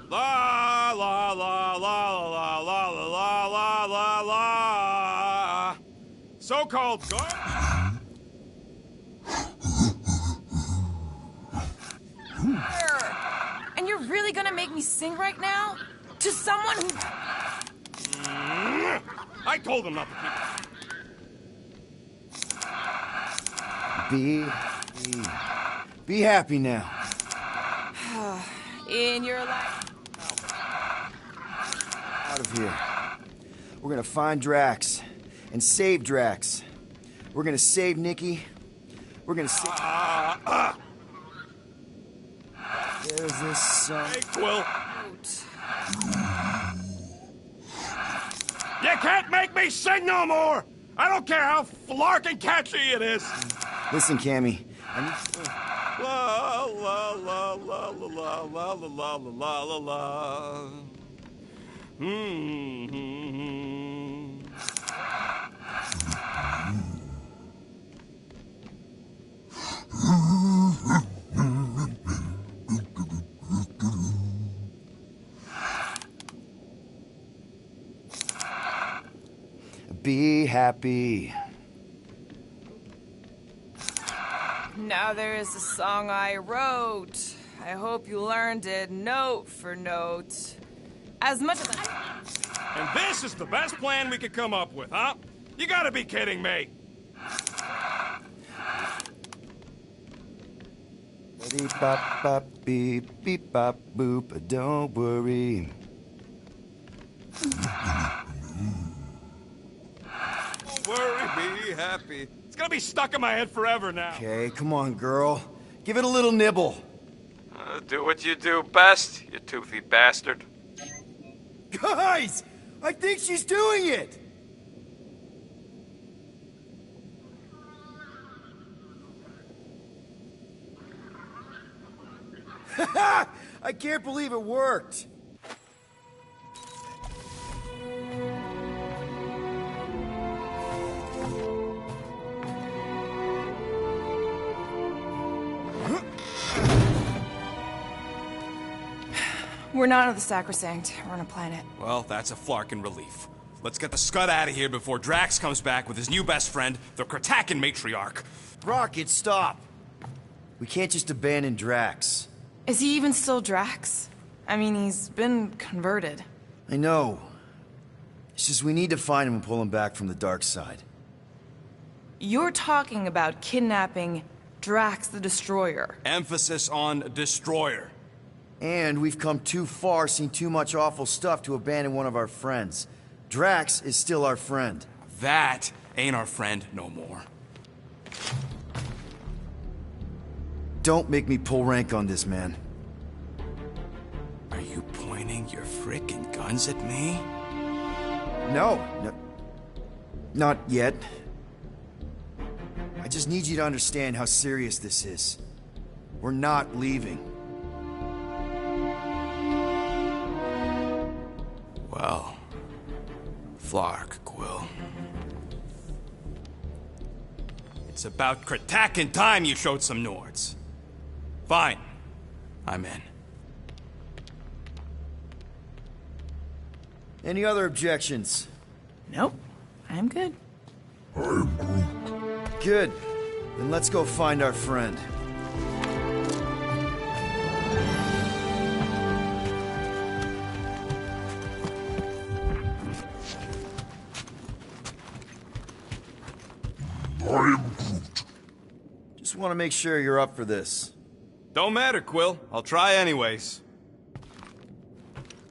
La la la la la la la la la la. So-called guard. And you're really gonna make me sing right now? To someone who... I told him not to keep it. Be happy now. In your life. Out of here. We're gonna find Drax and save Drax. We're gonna save Nikki. We're gonna save... There's this song. Hey, Quill. You can't make me sing no more! I don't care how flarkin' catchy it is! Listen, Cammy. I need... La la la la la la la la la la la. Be happy. Now there is a song I wrote. I hope you learned it note for note. As much as I... And this is the best plan we could come up with, huh? You gotta be kidding me. Beep bop bop beep beep bop boop. Don't worry. Don't worry, be happy. It's gonna be stuck in my head forever now. Okay, come on, girl. Give it a little nibble. Do what you do best, you toothy bastard. Guys! I think she's doing it! I can't believe it worked! We're not on the Sacrosanct. We're on a planet. Well, that's a flarkin' relief. Let's get the scud out of here before Drax comes back with his new best friend, the Kratakan matriarch. Rocket, stop! We can't just abandon Drax. Is he even still Drax? I mean, he's been converted. I know. It's just we need to find him and pull him back from the dark side. You're talking about kidnapping Drax the Destroyer. Emphasis on destroyer. And we've come too far, seen too much awful stuff to abandon one of our friends. Drax is still our friend. That ain't our friend no more. Don't make me pull rank on this, man. Are you pointing your frickin' guns at me? No, not yet. I just need you to understand how serious this is. We're not leaving. Well, Flark, Quill. It's about Kratak time you showed some Nords. Fine. I'm in. Any other objections? Nope. I'm good. Good. Then let's go find our friend. Just want to make sure you're up for this. Don't matter, Quill. I'll try anyways.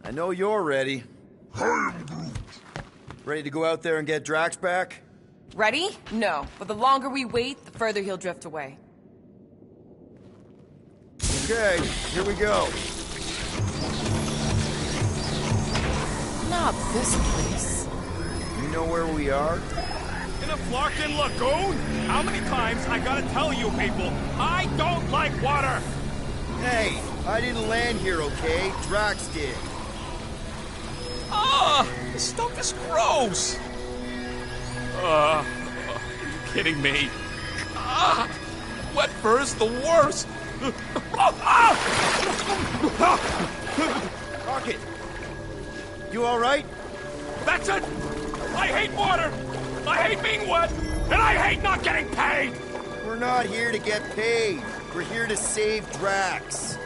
I know you're ready. Ready to go out there and get Drax back? Ready? No. But the longer we wait, the further he'll drift away. Okay, here we go. Not this place. You know where we are? In a Flarkin lagoon? How many times I gotta tell you people, I don't like water! Hey, I didn't land here, okay? Drax did. Ah! This stuff is gross! Are you kidding me? Ah! Wet fur is the worst! Rocket! You alright? That's it! I hate water! I hate being wet! And I hate not getting paid! We're not here to get paid. We're here to save Drax.